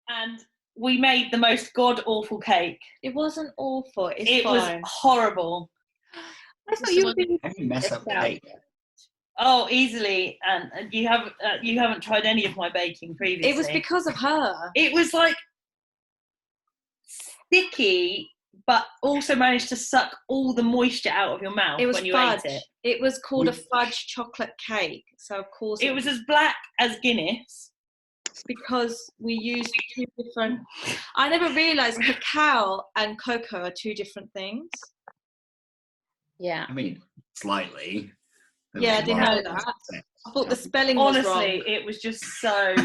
And we made the most god-awful cake. It wasn't awful. It was horrible. I thought you were being... How do you mess up cake? Oh, easily. And you haven't tried any of my baking previously. It was because of her. It was like sticky, but also managed to suck all the moisture out of your mouth when you ate it. It was called a fudge chocolate cake. So, of course... It was as black as Guinness. Because we used two different... I never realised cacao and cocoa are two different things. Yeah. I mean, slightly. Yeah, I didn't know that. I thought the spelling was wrong. Honestly, it was just so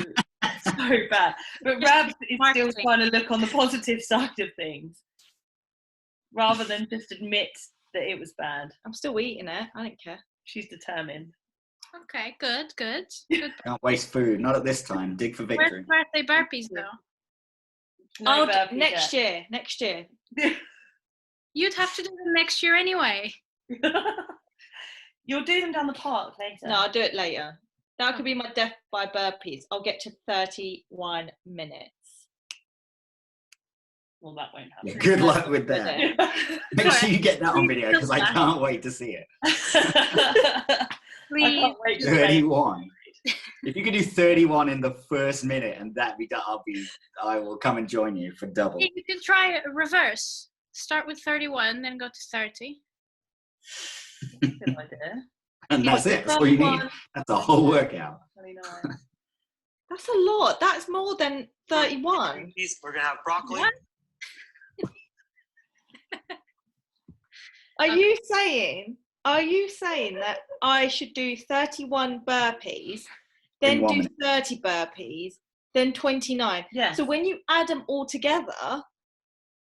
bad. But Rabs is still trying to look on the positive side of things, rather than just admit that it was bad. I'm still eating it. I don't care. She's determined. Okay, good. Can't waste food. Not at this time. Dig for victory. Where's birthday burpees, though? No burpees next year. You'd have to do them next year anyway. You'll do them down the park later. No, I'll do it later. That could be my death by burpees. I'll get to 31 minutes. Well, that won't happen. Yeah, good luck with that. Make sure you get that on video because I can't wait to see it. Please. 31. If you could do 31 in the first minute and that be done, I will come and join you for double. You can try a reverse. Start with 31, then go to 30. Good idea. And that's it. That's all you need. That's a whole workout. 29. That's a lot. That's more than 31. We're going to have broccoli. What? Are you saying that I should do 31 burpees, then do 30 burpees, then 29? Yeah. So when you add them all together,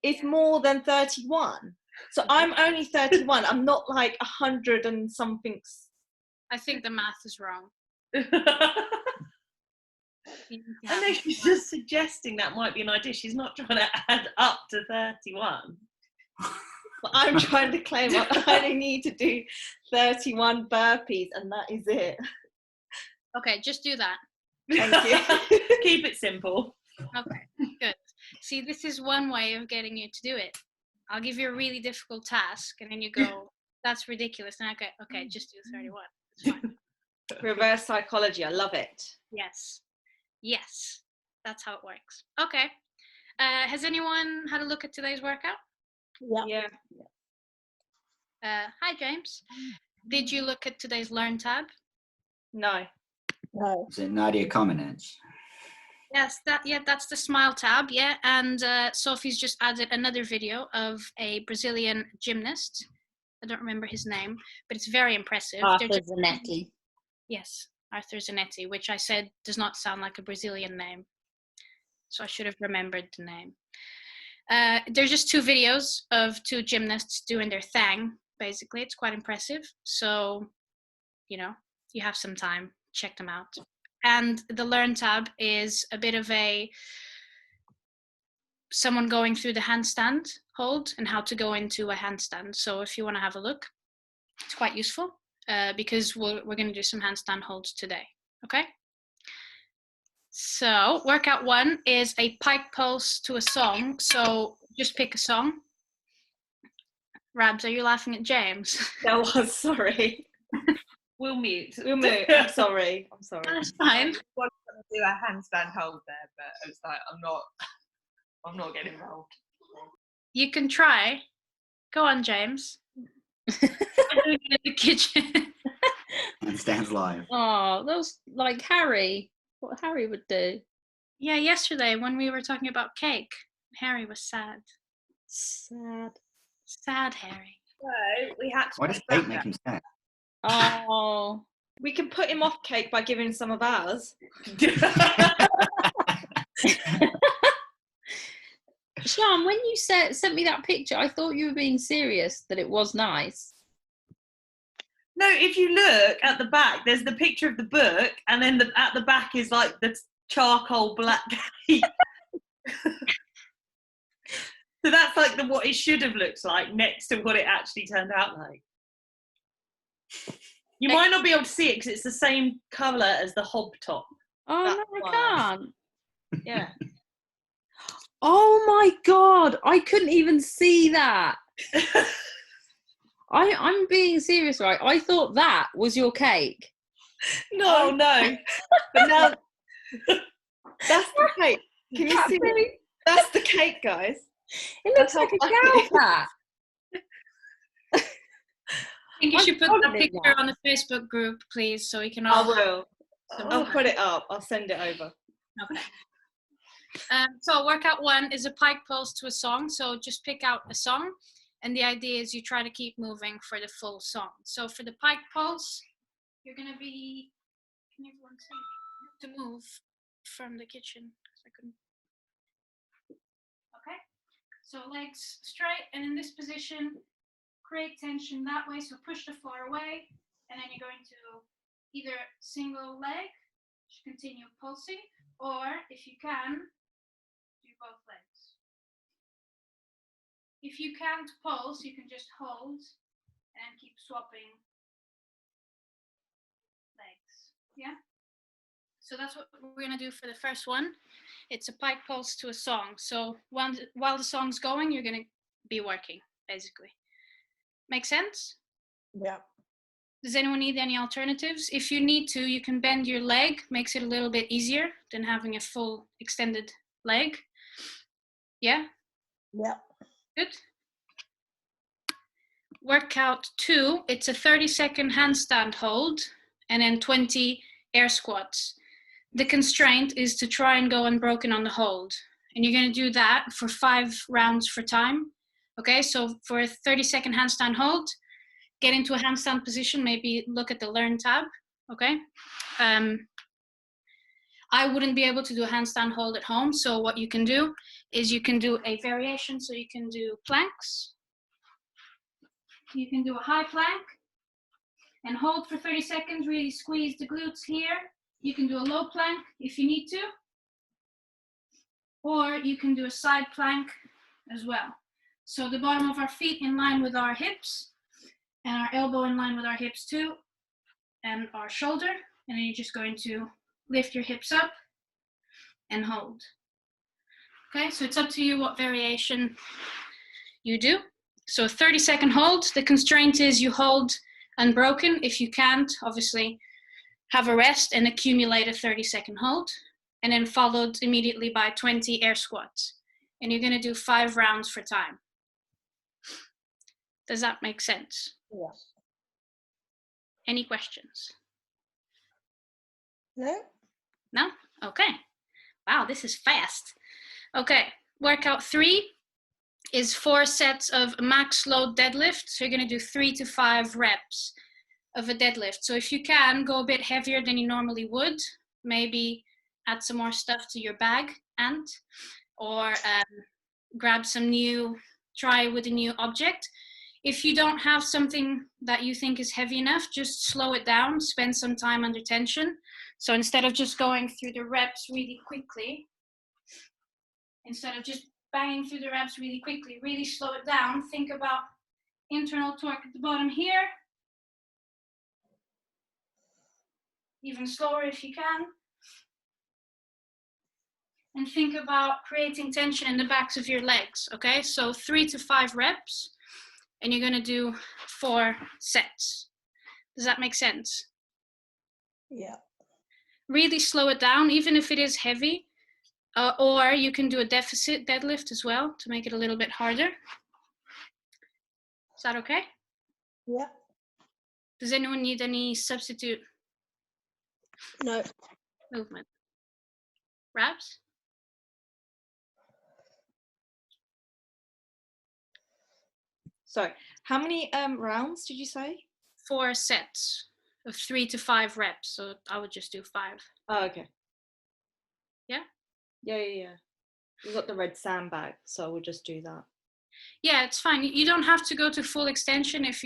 it's more than 31. So I'm only 31. I'm not like 100 and something. I think the math is wrong. I know she's just suggesting that might be an idea. She's not trying to add up to 31. But I'm trying to claim I only need to do 31 burpees and that is it. Okay, just do that. Thank you. Keep it simple. Okay, good. See, this is one way of getting you to do it. I'll give you a really difficult task and then you go, that's ridiculous. And I go, okay, just do 31. It's fine. Reverse psychology. I love it. Yes, that's how it works. Okay. Has anyone had a look at today's workout? Yeah. Hi, James. Did you look at today's Learn tab? No. Is it Nadia Comaneci? Yes, that's the Smile tab, yeah. And Sophie's just added another video of a Brazilian gymnast. I don't remember his name, but it's very impressive. Arthur Zanetti. Yes, Arthur Zanetti, which I said does not sound like a Brazilian name. So I should have remembered the name. There's just two videos of two gymnasts doing their thing, basically. It's quite impressive. So, you have some time, check them out. And the Learn tab is a bit of someone going through the handstand hold and how to go into a handstand. So if you want to have a look, it's quite useful because we're going to do some handstand holds today. Okay? So workout 1 is a pike pulse to a song. So just pick a song. Rabs, are you laughing at James? That was, sorry. We'll mute. I'm sorry. That's fine. I was going to do a handstand hold there, but it's like I'm not getting involved. You can try. Go on, James. I'm doing it in the kitchen. Handstands live. Oh, that was like Harry. What Harry would do. Yeah, yesterday when we were talking about cake, Harry was sad. Sad Harry. So we had to. Why does cake make him sad? Oh. We can put him off cake by giving him some of ours. Sean, when you sent me that picture, I thought you were being serious, that it was nice. No, if you look at the back, there's the picture of the book, and then at the back is like the charcoal black cake. So that's like what it should have looked like next to what it actually turned out like. You might not be able to see it because it's the same colour as the hob top. Oh, That no, I can't. Yeah. Oh my God, I couldn't even see that. I'm being serious, right? I thought that was your cake. No, no. But now that's the cake. Can you see it? That's the cake, guys. It looks That's how like a fluffy cow it is. pat. I think you I'm should put that following picture that. on the Facebook group, please, so we can I all. will. So- I'll put it up. I'll send it over. Okay. So workout 1 is a pike pulse to a song. So just pick out a song, and the idea is you try to keep moving for the full song. So for the pike pulse, you're gonna be. Can everyone see? I have to move from the kitchen because I couldn't. Okay. So legs straight, and in this position, create tension that way. So push the floor away, and then you're going to either single leg, continue pulsing, or if you can, do both legs. If you can't pulse, you can just hold and keep swapping legs. Yeah? So that's what we're gonna do for the first one. It's a pike pulse to a song. So while the song's going, you're gonna be working, basically. Make sense? Yeah. Does anyone need any alternatives? If you need to, you can bend your leg, makes it a little bit easier than having a full extended leg. Yeah? Yeah. Good. Workout 2, it's a 30-second handstand hold and then 20 air squats. The constraint is to try and go unbroken on the hold. And you're going to do that for 5 rounds for time. Okay, so for a 30-second handstand hold, get into a handstand position, maybe look at the Learn tab. Okay. I wouldn't be able to do a handstand hold at home. So what you can do is you can do a variation. So you can do planks. You can do a high plank and hold for 30 seconds, really squeeze the glutes here. You can do a low plank if you need to, or you can do a side plank as well. So the bottom of our feet in line with our hips and our elbow in line with our hips too, and our shoulder. And then you're just going to lift your hips up and hold. Okay, so it's up to you what variation you do. So 30-second hold. The constraint is you hold unbroken. If you can't, obviously have a rest and accumulate a 30-second hold, and then followed immediately by 20 air squats. And you're going to do 5 rounds for time. Does that make sense? Yeah. Any questions? No? No? Okay. Wow, this is fast. Okay, workout 3 is 4 sets of max load deadlift. So you're going to do 3 to 5 reps of a deadlift. So if you can, go a bit heavier than you normally would. Maybe add some more stuff to your bag, or try with a new object. If you don't have something that you think is heavy enough, just slow it down, spend some time under tension. So instead of just going through the reps really quickly, instead of just banging through the reps really quickly, really slow it down. Think about internal torque at the bottom here. Even slower if you can. And think about creating tension in the backs of your legs, okay? So 3 to 5 reps, and you're gonna do 4 sets. Does that make sense? Yeah. Really slow it down, even if it is heavy, or you can do a deficit deadlift as well to make it a little bit harder. Is that okay? Yeah. Does anyone need any substitute No. movement? Reps? Sorry. How many rounds did you say? 4 sets of 3 to 5 reps. So I would just do 5. Oh, okay. Yeah? Yeah. We've got the red sandbag, so we'll just do that. Yeah, it's fine. You don't have to go to full extension if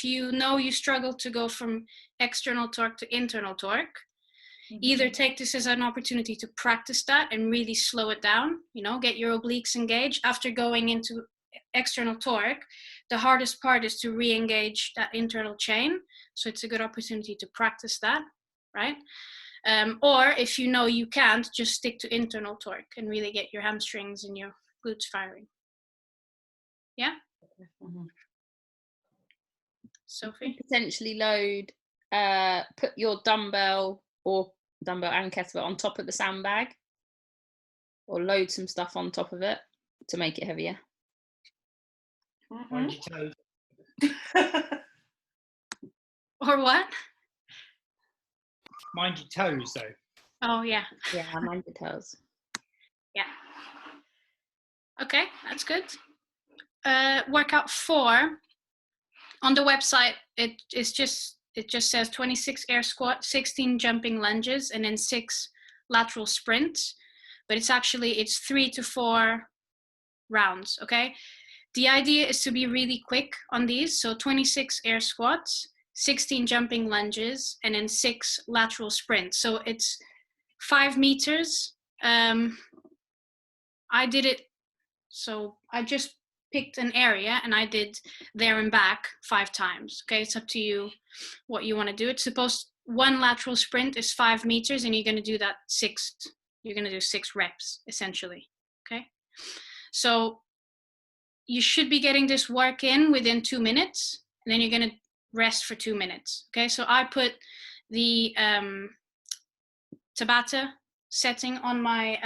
you know you struggle to go from external torque to internal torque. Mm-hmm. Either take this as an opportunity to practice that and really slow it down, get your obliques engaged. After going into external torque, the hardest part is to re-engage that internal chain. So it's a good opportunity to practice that, right? Or if you know you can't, just stick to internal torque and really get your hamstrings and your glutes firing. Yeah? Mhm. Sophie? Potentially load, put your dumbbell and kettlebell on top of the sandbag, or load some stuff on top of it to make it heavier. Mind your toes. Or what? Mind your toes, though. Oh, yeah. Yeah, mind your toes. Yeah. Okay, that's good. Workout 4 on the website. It just says 26 air squats, 16 jumping lunges, and then 6 lateral sprints. But it's 3 to 4 rounds. Okay. The idea is to be really quick on these. So 26 air squats, 16 jumping lunges, and then 6 lateral sprints. So it's 5 meters. I did it. So I just picked an area and I did there and back 5 times. Okay, it's up to you what you want to do. It's supposed 1 lateral sprint is 5 meters, and you're going to do that 6. You're going to do 6 reps essentially. Okay, so you should be getting this work in within 2 minutes, and then you're going to rest for 2 minutes. Okay, so I put the Tabata setting on my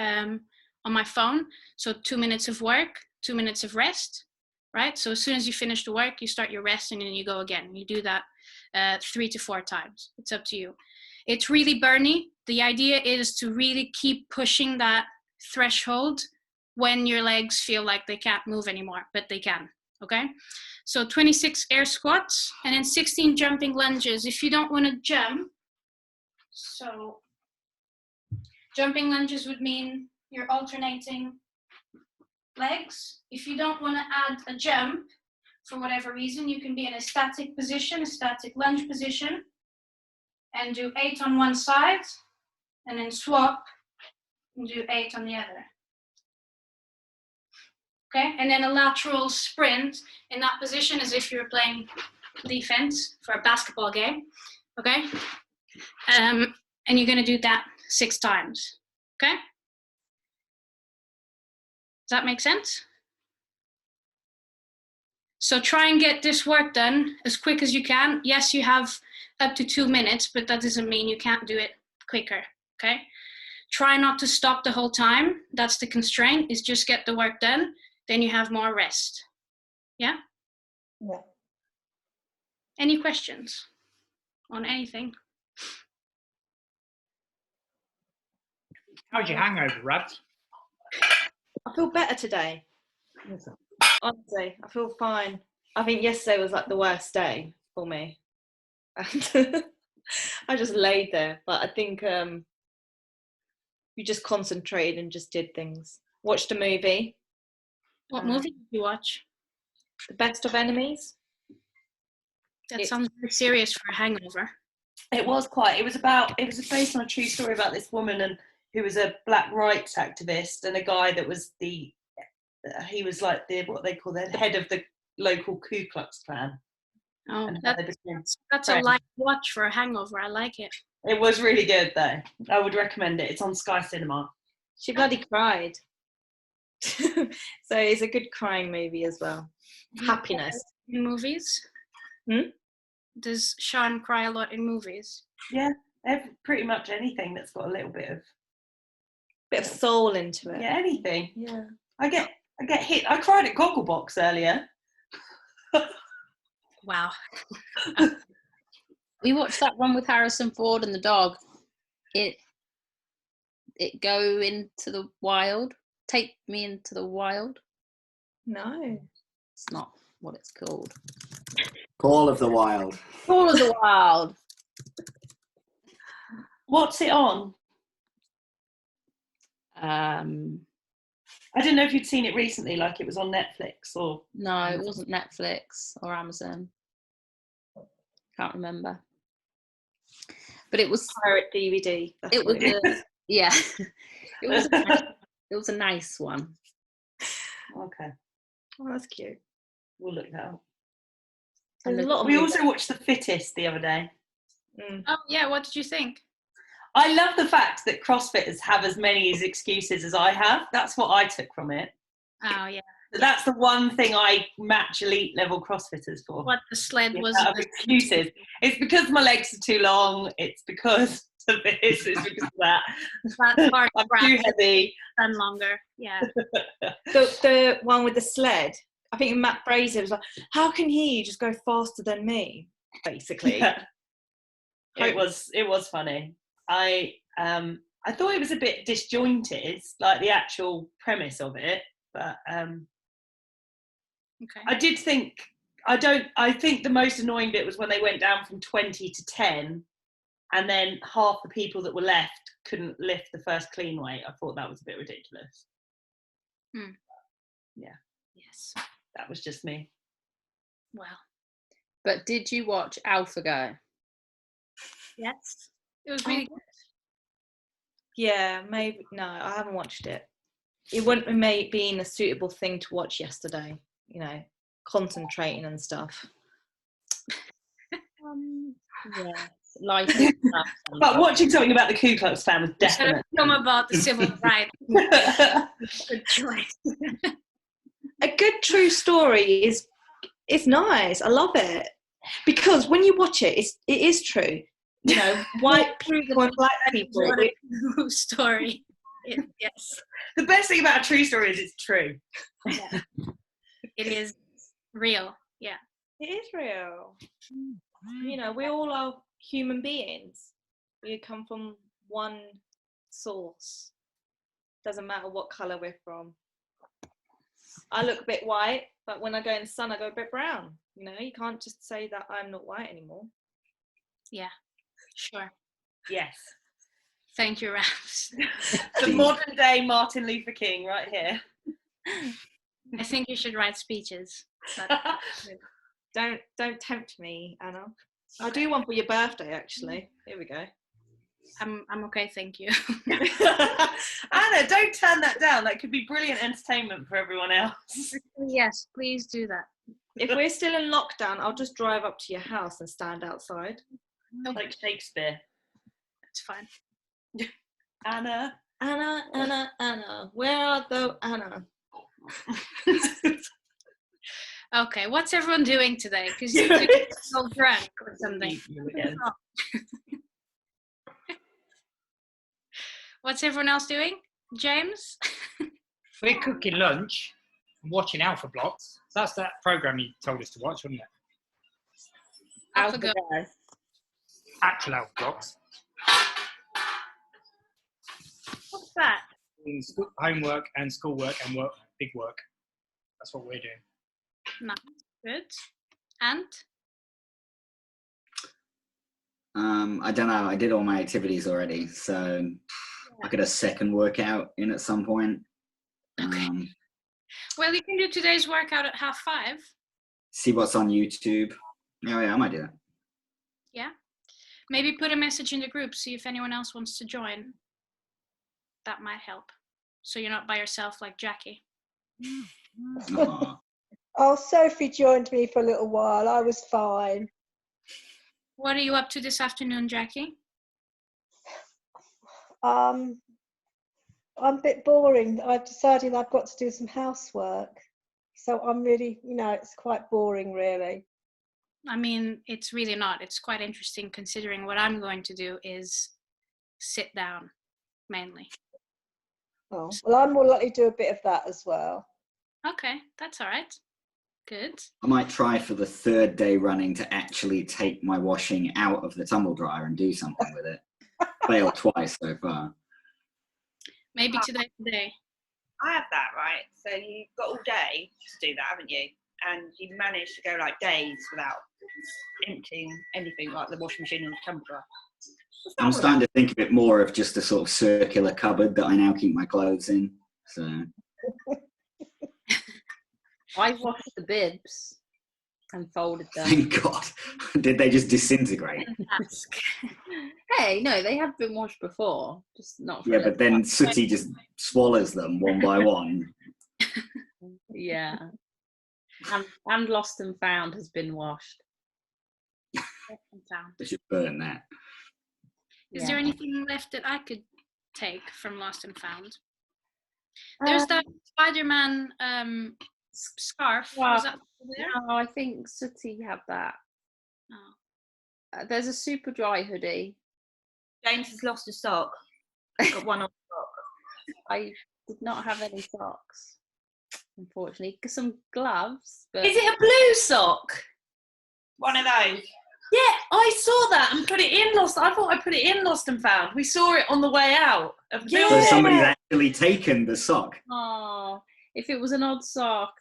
phone. So 2 minutes of work, 2 minutes of rest, right? So as soon as you finish the work, you start your rest, and then you go again. You do that 3 to 4 times. It's up to you. It's really burny. The idea is to really keep pushing that threshold when your legs feel like they can't move anymore, but they can, okay? So 26 air squats and then 16 jumping lunges. If you don't want to jump, so jumping lunges would mean you're alternating legs. If you don't want to add a jump for whatever reason, you can be in a static position, a static lunge position, and do 8 on one side, and then swap and do 8 on the other. Okay, and then a lateral sprint in that position as if you're playing defense for a basketball game. Okay, and you're going to do that 6 times. Okay, does that make sense? So try and get this work done as quick as you can. Yes, you have up to 2 minutes, but that doesn't mean you can't do it quicker. Okay, try not to stop the whole time. That's the constraint, is just get the work done. Then you have more rest. Yeah? Yeah. Any questions on anything? How's your hangover, Rabs? I feel better today. Honestly, I feel fine. I think yesterday was like the worst day for me. And I just laid there. But I think you just concentrated and just did things. Watched a movie. What movie did you watch? The Best of Enemies. That sounds very serious for a hangover. It was based on a true story about this woman and who was a black rights activist, and a guy that was he was like what they call the head of the local Ku Klux Klan. Oh, And that's a light watch for a hangover. I like it. It was really good though. I would recommend it. It's on Sky Cinema. She bloody cried. So it's a good crying movie as well. Happiness. In movies? Does Sean cry a lot in movies? Yeah, pretty much anything that's got a little bit of soul into it. Yeah, anything. Yeah. I get hit. I cried at Gogglebox earlier. Wow. We watched that one with Harrison Ford and the dog. It go into the wild. Take me into the wild. No. It's not what it's called. Call of the Wild. Call of the Wild. What's it on? I don't know if you'd seen it recently, like it was on Netflix or... No, it wasn't Netflix or Amazon. Can't remember. But it was pirate DVD. It was yeah. It was a nice one. Okay. Oh, that's cute. We'll look that up. We also watched The Fittest the other day. Oh yeah, what did you think? I love the fact that CrossFitters have as many excuses as I have. That's what I took from it. Oh yeah. That's the one thing I match elite level CrossFitters for. What the sled was. Of excuses. It's because my legs are too long. It's because of this. It's because of that. That part I'm too heavy. And longer. Yeah. The one with the sled. I think Matt Fraser was like, "How can he just go faster than me?" Basically. Yeah. It was funny. I thought it was a bit disjointed, like the actual premise of it, but Okay. I did think I think the most annoying bit was when they went down from 20 to 10 and then half the people that were left couldn't lift the first clean weight. I thought that was a bit ridiculous. Yeah. Yes. That was just me. Well. But did you watch AlphaGo? Yes. It was really good. Yeah, maybe. No, I haven't watched it. It wouldn't have been a suitable thing to watch yesterday. You know, concentrating and stuff. Yeah, life is tough But sometimes. watching something about the Ku Klux Klan was definitely. Film about the civil rights. Good choice. A good true story is nice. I love it because when you watch it, it is true. You know, white people and black people. True story. Yes. The best thing about a true story is it's true. Yeah. It is real. Yeah. It is real. You know, we all are human beings. We come from one source. Doesn't matter what colour we're from. I look a bit white, but when I go in the sun, I go a bit brown. You know, you can't just say that I'm not white anymore. Yeah. Sure. Yes. Thank you, Rams. The modern day Martin Luther King right here. I think you should write speeches. Don't tempt me, Anna. I'll do one for your birthday, actually. Here we go. I'm okay, thank you. Anna, don't turn that down. That could be brilliant entertainment for everyone else. Yes, please do that. If we're still in lockdown, I'll just drive up to your house and stand outside. Like Shakespeare. It's fine. Anna. Anna, Anna, Anna. Where art thou, Anna? Okay, what's everyone doing today? Because you're so drunk or something. What's everyone else doing? James? We're cooking lunch and watching Alpha Blocks. So that's that program you told us to watch, wasn't it? AlphaGo. Actual Alpha Blocks. What's that? Doing homework and schoolwork and work, big work. That's what we're doing. Nice. Good. And? I don't know. I did all my activities already, so I got a second workout in at some point. Well, you can do today's workout at 5:30. See what's on YouTube. Oh yeah, I might do that. Yeah. Maybe put a message in the group, see if anyone else wants to join. That might help. So you're not by yourself like Jackie. Oh, Sophie joined me for a little while. I was fine. What are you up to this afternoon, Jackie? I'm a bit boring. I've decided I've got to do some housework. So I'm really, it's quite boring, really. I mean, it's really not. It's quite interesting considering what I'm going to do is sit down, mainly. Oh, well, I'm more likely to do a bit of that as well. Okay, that's all right. Good. I might try for the third day running to actually take my washing out of the tumble dryer and do something with it. Failed twice so far. Maybe today. I have that, right? So you've got all day to do that, haven't you? And you managed to go like days without emptying anything like the washing machine and the tumble dryer. I'm starting to think of it more of just a sort of circular cupboard that I now keep my clothes in. So I washed the bibs and folded them. thank God. Did they just disintegrate? Ask. Hey, no, they have been washed before, just not for Yeah, a but little then while. Sooty just swallows them one by one. Yeah. And Lost and Found has been washed. They should burn that. Is Yeah. there anything left that I could take from Lost and Found? There's that Spider-Man scarf. Was that over there? No, I think Sooty had that. Oh. There's a super dry hoodie. James has lost a sock. Got one on sock. I did not have any socks, unfortunately. Some gloves, but Is it a blue sock? One of those. Yeah, I saw that and put it in Lost. I thought I put it in Lost and Found. We saw it on the way out of the So building. somebody's actually taken the sock. oh, if it was an odd sock,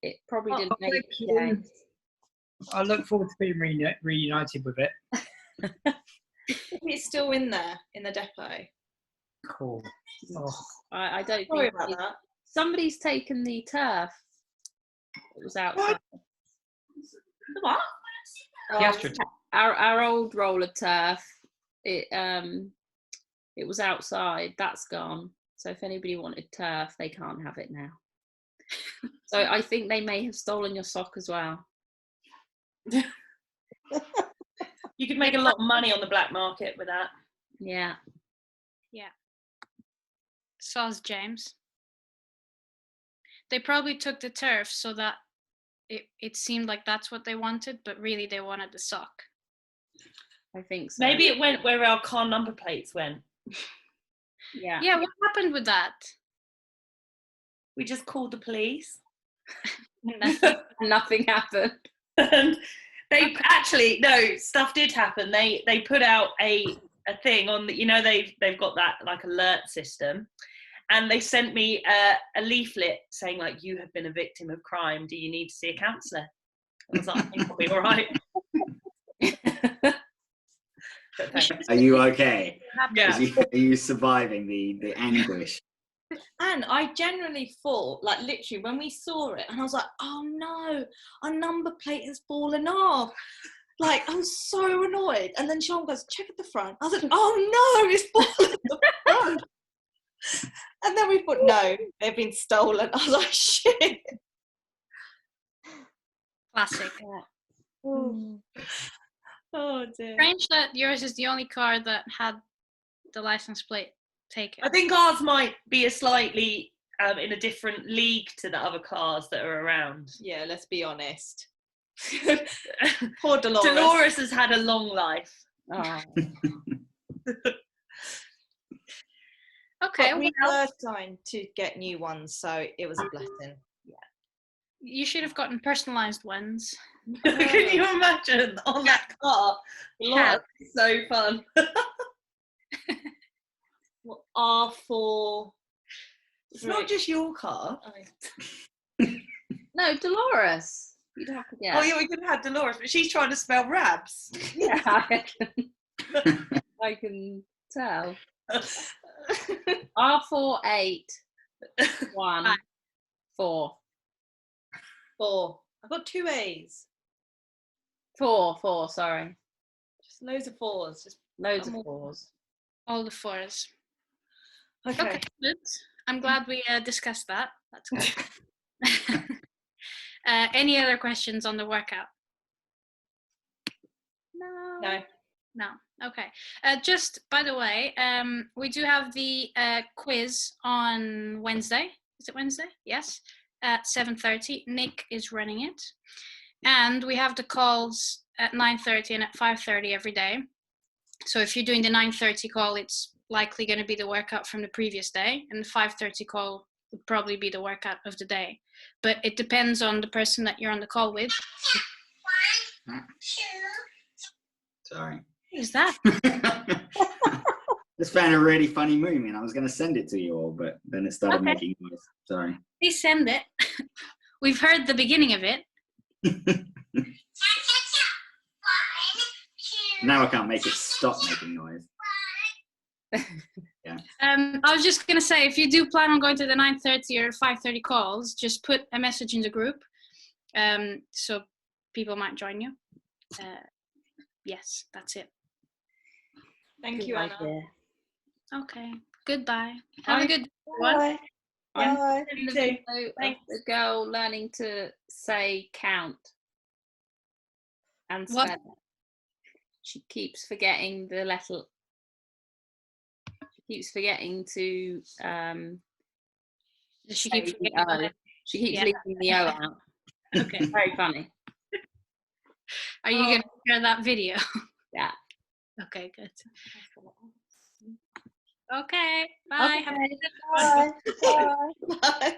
it probably didn't make thank it. you. Yeah. I look forward to being reunited with it. It's still in there in the depot. Cool. Oh, I don't Sorry think about that. somebody's taken the turf. It was outside. What? the Astro. Our old roller turf. It was outside. That's gone. So if anybody wanted turf, they can't have it now. So I think they may have stolen your sock as well. You could make a lot of money on the black market with that. Yeah. Soz James. They probably took the turf so that it seemed like that's what they wanted, but really they wanted the sock. I think so. Maybe it went where our car number plates went. Yeah. Yeah, what happened with that? We just called the police. Nothing happened. And they actually, no, stuff did happen. They put out a thing on the, they've got that like alert system, and they sent me a leaflet saying like, you have been a victim of crime, do you need to see a counsellor? I was like, I think I'll be all right. But thanks. Are you okay? Yeah. Are you surviving the anguish? And I genuinely thought, like literally, when we saw it, and I was like, oh no, our number plate has fallen off. Like, I was so annoyed. And then Sean goes, check at the front. I was like, oh no, it's fallen at the front. And then we thought, no, they've been stolen. I was like, shit. Classic. Oh dear. Strange that yours is the only car that had the license plate taken. I think ours might be a slightly in a different league to the other cars that are around. Yeah, let's be honest. Poor Dolores. Dolores has had a long life. Oh. Okay, But we well, were trying to get new ones, so it was a blessing. you should have gotten personalised ones. Can you imagine on that car? Cat. So fun. Well, R4. It's not just your car. No, Dolores. You'd have to get. Oh yeah, we could have Dolores, but she's trying to spell Rabs. Yeah, I can tell. R48 1 4 4. I've got 2 A's. 4 sorry. Just loads of 4s. Just Loads of more. 4s. All the fours. okay. Okay, good. I'm glad we discussed that. That's good. Any other questions on the workout? No. No. Okay. Just by the way, we do have the quiz on Wednesday. Is it Wednesday? Yes. At 7:30. Nick is running it, and we have the calls at 9:30 and at 5:30 every day. So if you're doing the 9:30 call, it's likely going to be the workout from the previous day, and the 5:30 call would probably be the workout of the day. But it depends on the person that you're on the call with. Sorry. What is that? Just found a really funny meme and I was going to send it to you all, but then it started Okay. making noise. Sorry. Please send it. We've heard the beginning of it. Now I can't make it stop making noise. I was just gonna say, if you do plan on going to the 9:30 or 5:30 calls, just put a message in the group, so people might join you. Yes, that's it. Thank you, Anna. idea. Okay. Goodbye. Have a good one. Bye. Yeah. Bye. In You the too. video of Thanks. the girl learning to say count and What? spell it. She keeps forgetting the keeps forgetting to Does she say keep the forgetting O. that? She keeps Yeah. leaving the O out. Okay. Very funny. Are you gonna share that video? Yeah. Okay, good. Okay, bye. Have a Okay. good one. Bye. Bye. Bye.